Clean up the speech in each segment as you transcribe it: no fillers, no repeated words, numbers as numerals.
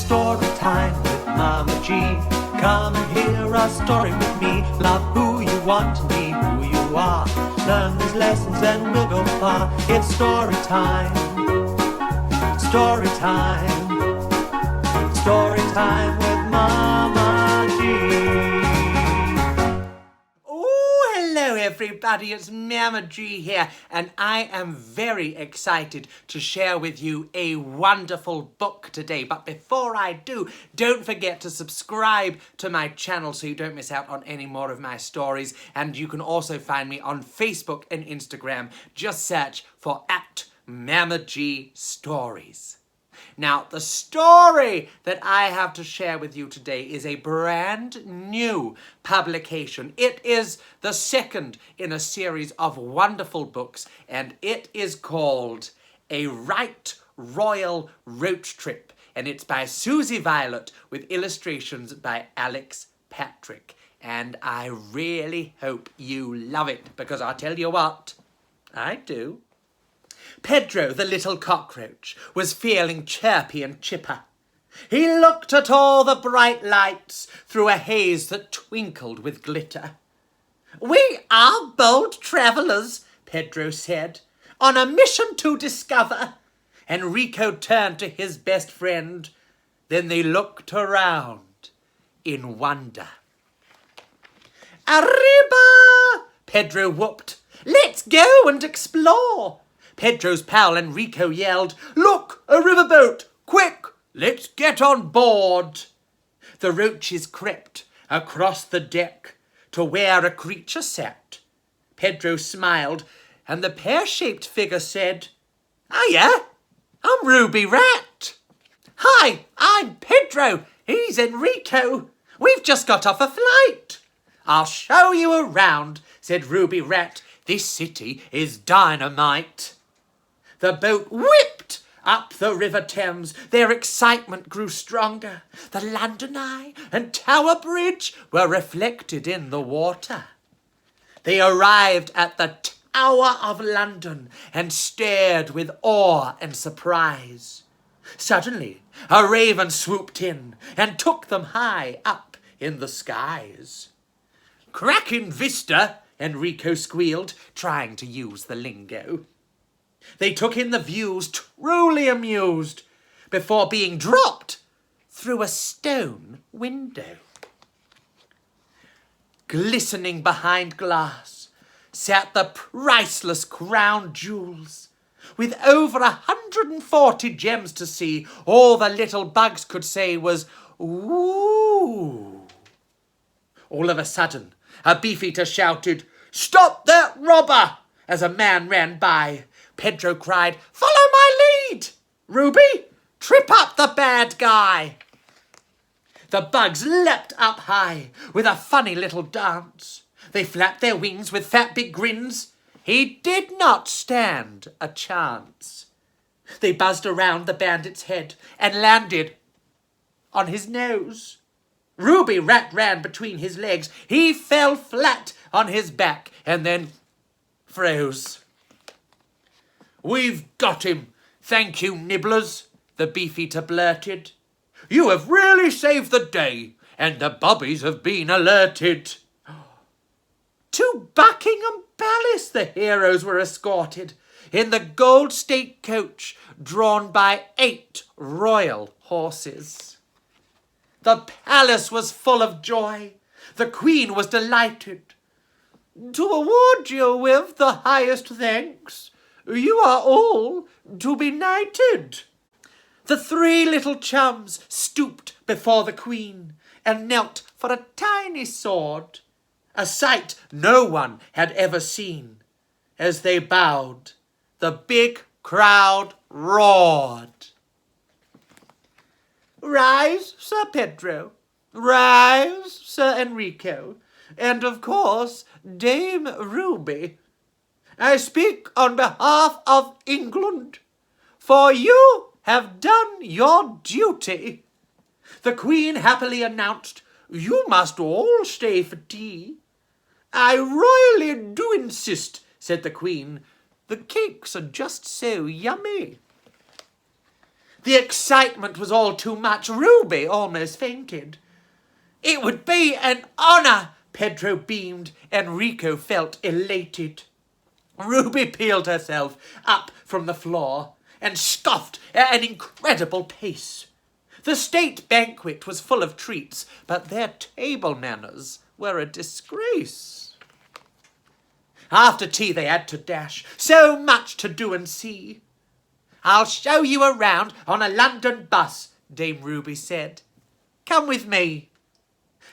story time with Mama G. Come and hear a story with me. Love who you want to be, who you are. Learn these lessons and we'll go far. It's story time. Story time. Story time with Mama G. Oh, hello everybody, it's Mama G here, and I am very excited to share with you a wonderful book today. But before I do, don't forget to subscribe to my channel so you don't miss out on any more of my stories. And you can also find me on Facebook and Instagram. Just search for @MamaGStories. Now, the story that I have to share with you today is a brand new publication. It is the second in a series of wonderful books, and it is called A Right Royal Roach Trip, and it's by Susie Violet with illustrations by Alex Patrick. And I really hope you love it, because I'll tell you what, I do. Pedro, the little cockroach, was feeling chirpy and chipper. He looked at all the bright lights through a haze that twinkled with glitter. "We are bold travellers," Pedro said, "on a mission to discover." Enrico turned to his best friend. Then they looked around in wonder. "Arriba!" Pedro whooped. "Let's go and explore." Pedro's pal Enrico yelled, "Look, a riverboat! Quick, let's get on board!" The roaches crept across the deck to where a creature sat. Pedro smiled, and the pear-shaped figure said, "Hiya, I'm Ruby Rat." "Hi, I'm Pedro. He's Enrico. We've just got off a flight." "I'll show you around," said Ruby Rat. "This city is dynamite." The boat whipped up the River Thames. Their excitement grew stronger. The London Eye and Tower Bridge were reflected in the water. They arrived at the Tower of London and stared with awe and surprise. Suddenly, a raven swooped in and took them high up in the skies. "Cracking vista," Enrico squealed, trying to use the lingo. They took in the views, truly amused, before being dropped through a stone window. Glistening behind glass sat the priceless crown jewels. With over 140 gems to see, all the little bugs could say was, "Ooh." All of a sudden, a beefeater shouted, "Stop that robber!" as a man ran by. Pedro cried, "Follow my lead! Ruby, trip up the bad guy!" The bugs leapt up high with a funny little dance. They flapped their wings with fat big grins. He did not stand a chance. They buzzed around the bandit's head and landed on his nose. Ruby Rat ran between his legs. He fell flat on his back and then froze. "We've got him, thank you, Nibblers," the beefeater blurted. "You have really saved the day, and the bobbies have been alerted." To Buckingham Palace the heroes were escorted in the gold state coach drawn by 8 royal horses. The palace was full of joy. The Queen was delighted. "To award you with the highest thanks, you are all to be knighted." The 3 little chums stooped before the Queen and knelt for a tiny sword, a sight no one had ever seen. As they bowed, the big crowd roared. "Rise, Sir Pedro. Rise, Sir Enrico. And, of course, Dame Ruby. I speak on behalf of England, for you have done your duty." The Queen happily announced, "You must all stay for tea." "I royally do insist," said the Queen. "The cakes are just so yummy." The excitement was all too much. Ruby almost fainted. It would be an honor, Pedro beamed. Enrico felt elated. Ruby peeled herself up from the floor and scoffed at an incredible pace. The state banquet was full of treats, but their table manners were a disgrace. After tea they had to dash. So much to do and see. I'll show you around on a London bus, Dame Ruby said. Come with me.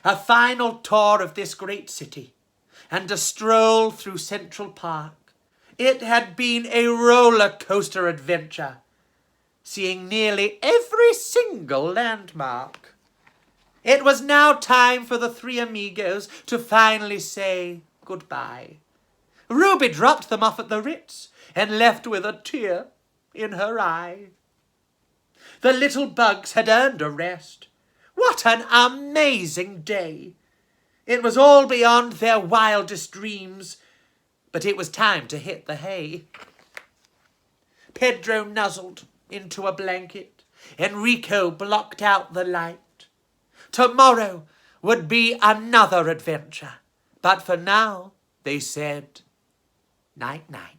A final tour of this great city and a stroll through Central Park. It had been a roller coaster adventure, seeing nearly every single landmark. It was now time for the three amigos to finally say goodbye. Ruby dropped them off at the Ritz and left with a tear in her eye. The little bugs had earned a rest. What an amazing day! It was all beyond their wildest dreams, but it was time to hit the hay. Pedro nuzzled into a blanket. Enrico blocked out the light. Tomorrow would be another adventure, but for now, they said, night-night.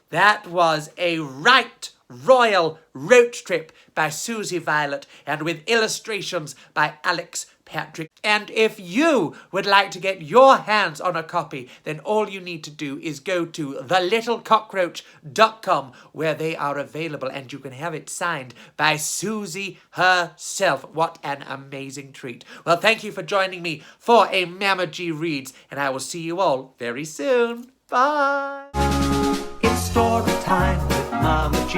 That was a right royal roach trip by Susie Violet and with illustrations by Alex Patrick. And if you would like to get your hands on a copy, then all you need to do is go to thelittlecockroach.com where they are available and you can have it signed by Susie herself. What an amazing treat. Well, thank you for joining me for a Mama G Reads, and I will see you all very soon. Bye. It's story time with Mama G.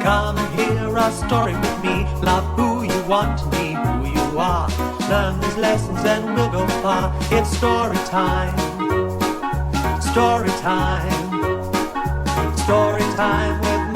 Come and hear a story with me. Love who you want to be, who you are. Learn these lessons and we'll go far. It's story time. Story time. Story time with